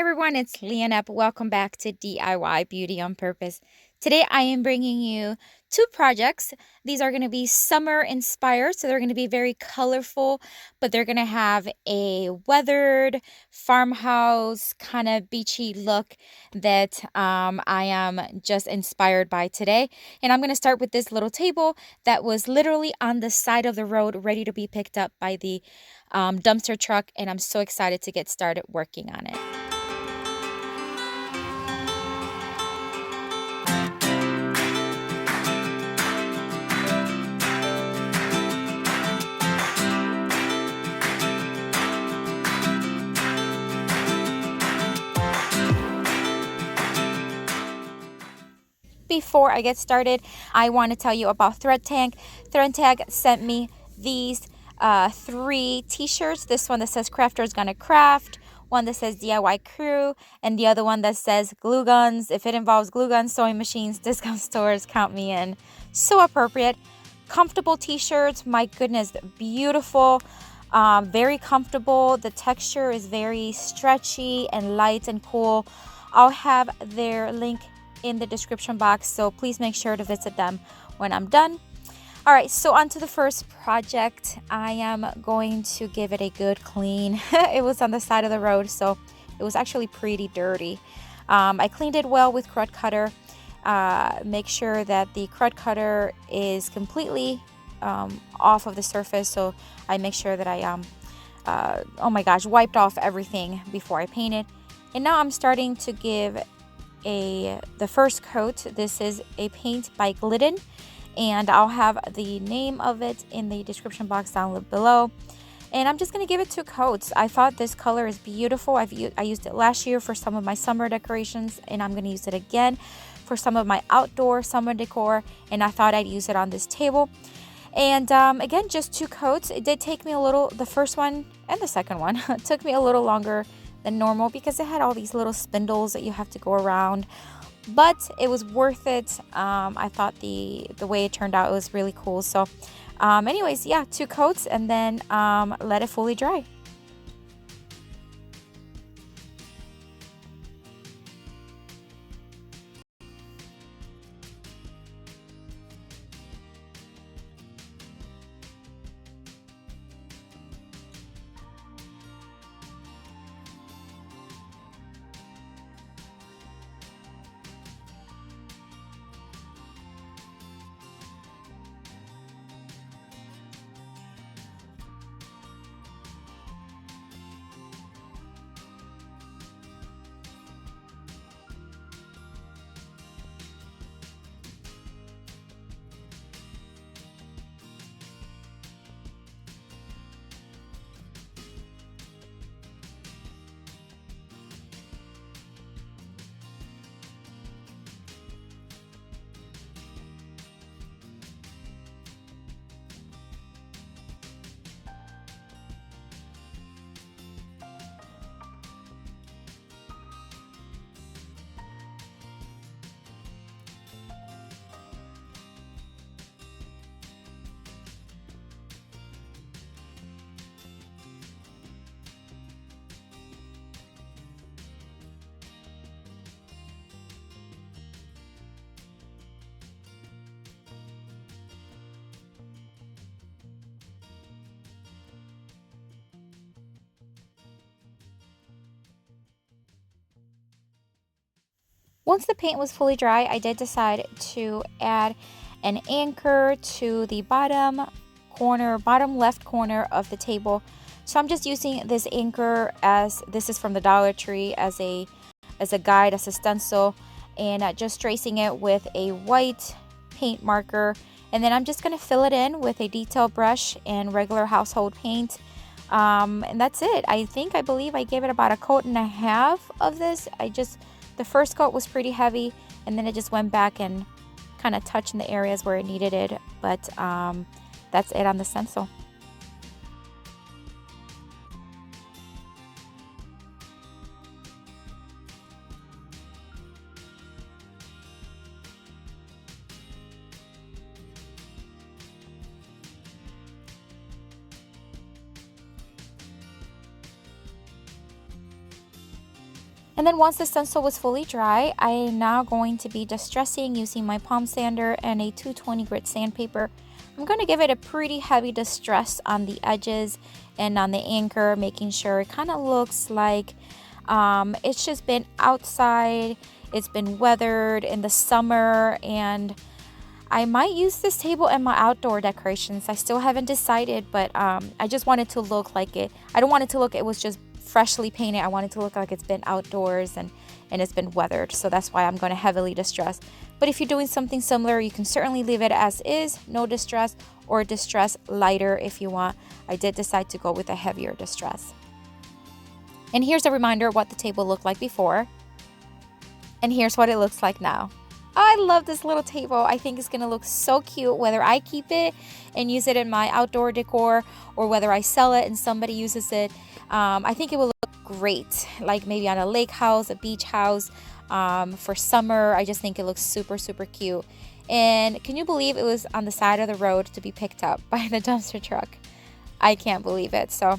everyone, it's Leonette. Welcome back to DIY Beauty on Purpose. Today I am bringing you two projects. These are going to be summer inspired, so they're going to be very colorful, but they're going to have a weathered farmhouse kind of beachy look that I am just inspired by today. And I'm going to start with this little table that was literally on the side of the road ready to be picked up by the dumpster truck, and I'm so excited to get started working on it. Before I get started, I want to tell you about Thread Tank. Thread Tank sent me these three t-shirts. This one that says Crafter's Gonna Craft, one that says DIY Crew, and the other one that says Glue Guns. If it involves glue guns, sewing machines, discount stores, count me in. So appropriate. Comfortable t-shirts. My goodness, beautiful. Very comfortable. The texture is very stretchy and light and cool. I'll have their link in the description box, so please make sure to visit them when I'm done. All right, so on to the first project. I am going to give it a good clean. It was on the side of the road, so it was actually pretty dirty. I cleaned it well with crud cutter. Make sure that the crud cutter is completely off of the surface, so I make sure that I oh my gosh, wiped off everything before I painted. And now I'm starting to give the first coat. This is a paint by Glidden, and I'll have the name of it in the description box down below. And I'm just going to give it two coats. I thought this color is beautiful. I used it last year for some of my summer decorations, and I'm going to use it again for some of my outdoor summer decor, and I thought I'd use it on this table. And again, just two coats. It did take me a little, the first one and the second one took me a little longer than normal because it had all these little spindles that you have to go around, but it was worth it. I thought the way it turned out, it was really cool. So anyways, yeah, two coats, and then let it fully dry. Once the paint was fully dry, I did decide to add an anchor to the bottom left corner of the table. So I'm just using this anchor, as this is from the Dollar Tree, as a guide, as a stencil, and just tracing it with a white paint marker. And then I'm just going to fill it in with a detail brush and regular household paint. And that's it. I believe I gave it about a coat and a half of this. The first coat was pretty heavy, and then it just went back and kind of touched in the areas where it needed it. But that's it on the stencil. And then once the stencil was fully dry, I am now going to be distressing using my palm sander and a 220 grit sandpaper. I'm going to give it a pretty heavy distress on the edges and on the anchor, making sure it kind of looks like it's just been outside, it's been weathered in the summer, and I might use this table in my outdoor decorations. I still haven't decided, but I just want it to look like it. I don't want it to look it was just freshly painted. I want it to look like it's been outdoors and it's been weathered. So that's why I'm going to heavily distress. But if you're doing something similar, you can certainly leave it as is, no distress, or distress lighter if you want. I did decide to go with a heavier distress. And here's a reminder of what the table looked like before. And here's what it looks like now. I love this little table. I think it's going to look so cute, whether I keep it and use it in my outdoor decor or whether I sell it and somebody uses it. I think it will look great, like maybe on a lake house, a beach house, for summer. I just think it looks super, super cute. And can you believe it was on the side of the road to be picked up by the dumpster truck? I can't believe it. So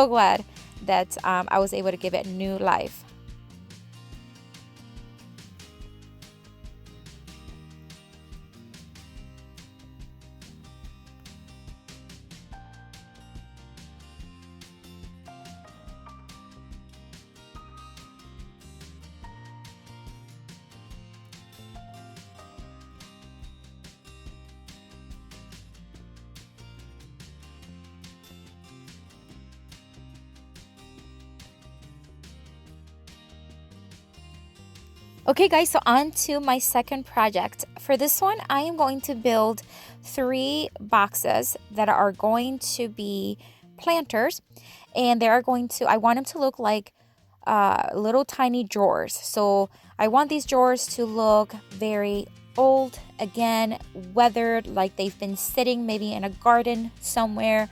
glad that I was able to give it new life. Okay guys, so on to my second project. For this one, I am going to build 3 boxes that are going to be planters, and they are going to, I want them to look like little tiny drawers. So I want these drawers to look very old, again, weathered, like they've been sitting maybe in a garden somewhere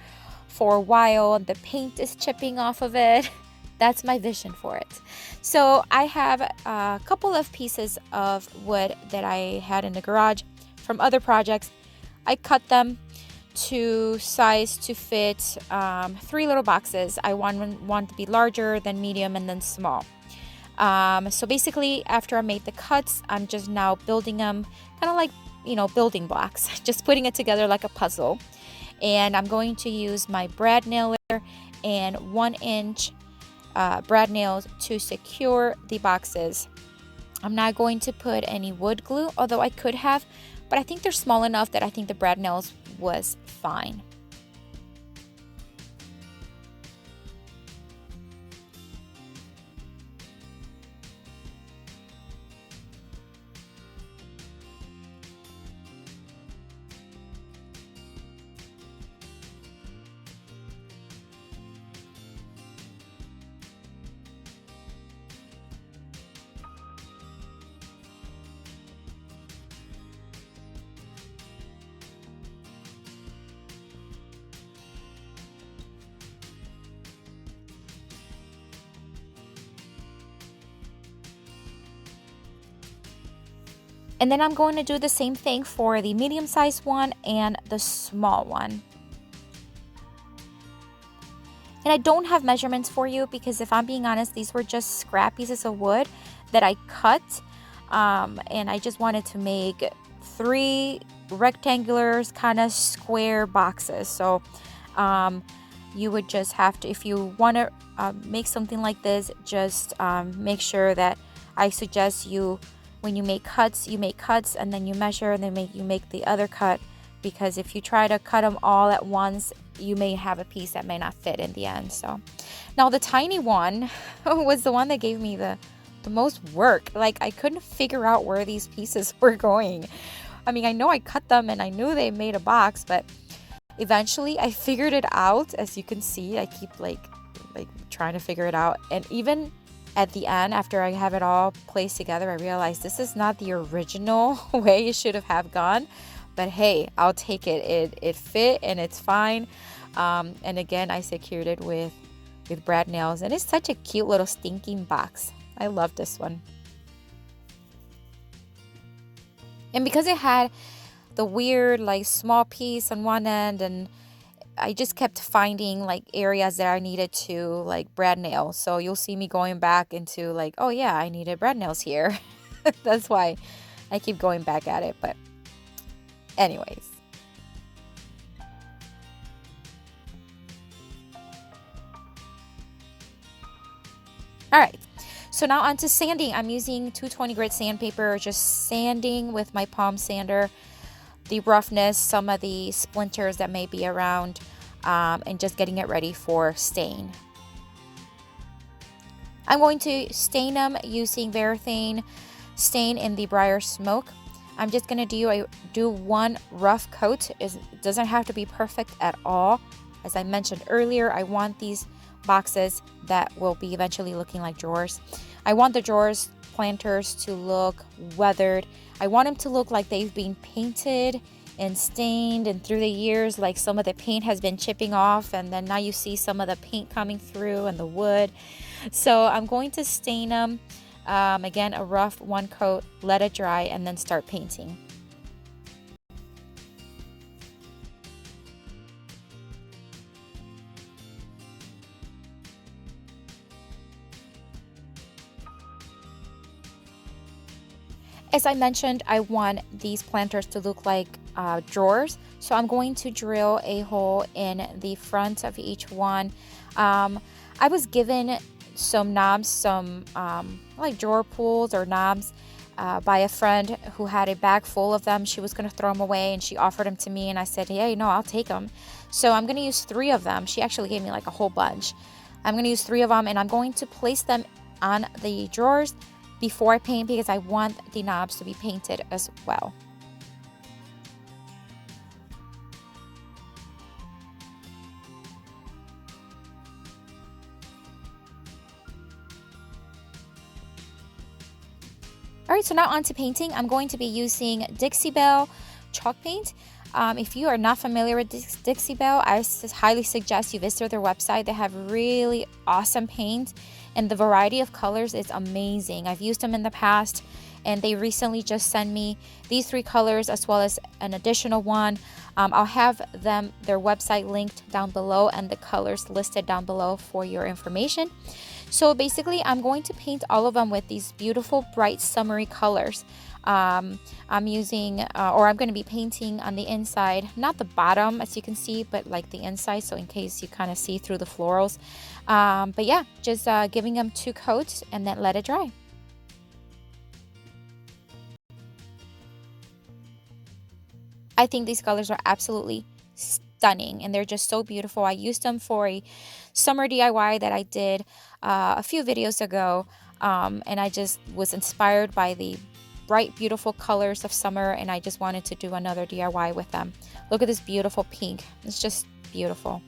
for a while. The paint is chipping off of it. That's my vision for it. So I have a couple of pieces of wood that I had in the garage from other projects. I cut them to size to fit 3 little boxes. I want to be larger, then medium, and then small. So basically, after I made the cuts, I'm just now building them kind of like, building blocks, just putting it together like a puzzle. And I'm going to use my brad nailer and 1-inch brad nails to secure the boxes. I'm not going to put any wood glue, although I could have, but I think they're small enough that I think the brad nails was fine. And then I'm going to do the same thing for the medium-sized one and the small one. And I don't have measurements for you because if I'm being honest, these were just scrap pieces of wood that I cut. And I just wanted to make 3 rectangular kind of square boxes. So you would just have to, if you want to make something like this, just make sure that I suggest you, when you make cuts, and then you measure, and then you make the other cut, because if you try to cut them all at once, you may have a piece that may not fit in the end. So now the tiny one was the one that gave me the most work. Like, I couldn't figure out where these pieces were going. I mean, I know I cut them and I knew they made a box, but eventually I figured it out. As you can see, I keep like trying to figure it out, and even at the end, after I have it all placed together, I realized this is not the original way it should have gone. But hey, I'll take it. It fit and it's fine. And again, I secured it with brad nails, and it's such a cute little stinking box. I love this one. And because it had the weird like small piece on one end, and I just kept finding like areas that I needed to like brad nails. So you'll see me going back into like, oh yeah, I needed brad nails here. That's why I keep going back at it. But anyways. All right. So now on to sanding. I'm using 220 grit sandpaper, just sanding with my palm sander the roughness, some of the splinters that may be around, and just getting it ready for stain. I'm going to stain them using Varathane stain in the Briar Smoke. I'm just going to do one rough coat. It doesn't have to be perfect at all. As I mentioned earlier, I want these boxes that will be eventually looking like drawers. I want the drawers planters to look weathered. I want them to look like they've been painted and stained, and through the years, like some of the paint has been chipping off, and then now you see some of the paint coming through and the wood. So I'm going to stain them. Again, a rough one coat, let it dry, and then start painting. As I mentioned, I want these planters to look like drawers. So I'm going to drill a hole in the front of each one. I was given some knobs, some like drawer pulls or knobs by a friend who had a bag full of them. She was going to throw them away and she offered them to me, and I said, yeah, you know, I'll take them. So I'm going to use 3 of them. She actually gave me like a whole bunch. I'm going to use 3 of them, and I'm going to place them on the drawers before I paint because I want the knobs to be painted as well. All right, so now on to painting. I'm going to be using Dixie Belle chalk paint. If you are not familiar with Dixie Belle, I highly suggest you visit their website. They have really awesome paint, and the variety of colors is amazing. I've used them in the past, and they recently just sent me these 3 colors as well as an additional one. I'll have their website linked down below and the colors listed down below for your information. So basically, I'm going to paint all of them with these beautiful bright summery colors. I'm using, or I'm going to be painting on the inside, not the bottom as you can see, but like the inside, so in case you kind of see through the florals. But yeah, just giving them 2 coats and then let it dry. I think these colors are absolutely stunning, and they're just so beautiful. I used them for a summer DIY that I did a few videos ago, and I just was inspired by the bright, beautiful colors of summer, and I just wanted to do another DIY with them. Look at this beautiful pink. It's just beautiful.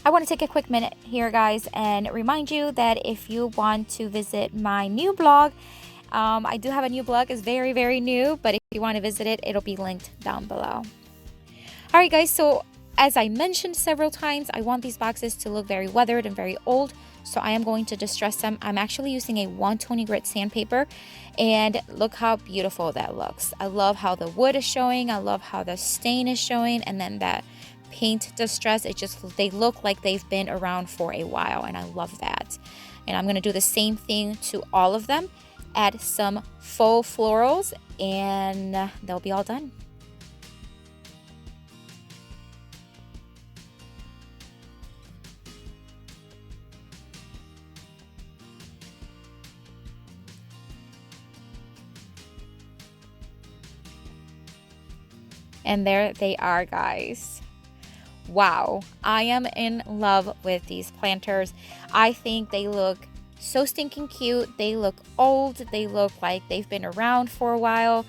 I want to take a quick minute here, guys, and remind you that if you want to visit my new blog, I do have a new blog. It's very, very new, but if you want to visit it, it'll be linked down below. All right, guys, so as I mentioned several times, I want these boxes to look very weathered and very old, so I am going to distress them. I'm actually using a 120 grit sandpaper, and look how beautiful that looks. I love how the wood is showing. I love how the stain is showing, and then that paint distress. They look like they've been around for a while, and I love that. And I'm going to do the same thing to all of them. Add some faux florals, and they'll be all done. And there they are, guys. Wow, I am in love with these planters. I think they look so stinking cute. They look old. They look like they've been around for a while.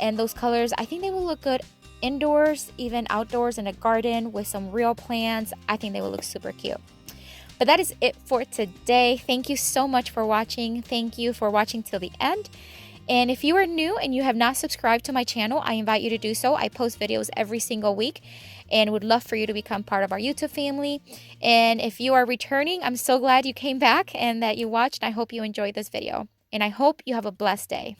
And those colors, I think they will look good indoors, even outdoors in a garden with some real plants. I think they will look super cute. But that is it for today. Thank you so much for watching. Thank you for watching till the end. And if you are new and you have not subscribed to my channel, I invite you to do so. I post videos every single week and would love for you to become part of our YouTube family. And if you are returning, I'm so glad you came back and that you watched. I hope you enjoyed this video. And I hope you have a blessed day.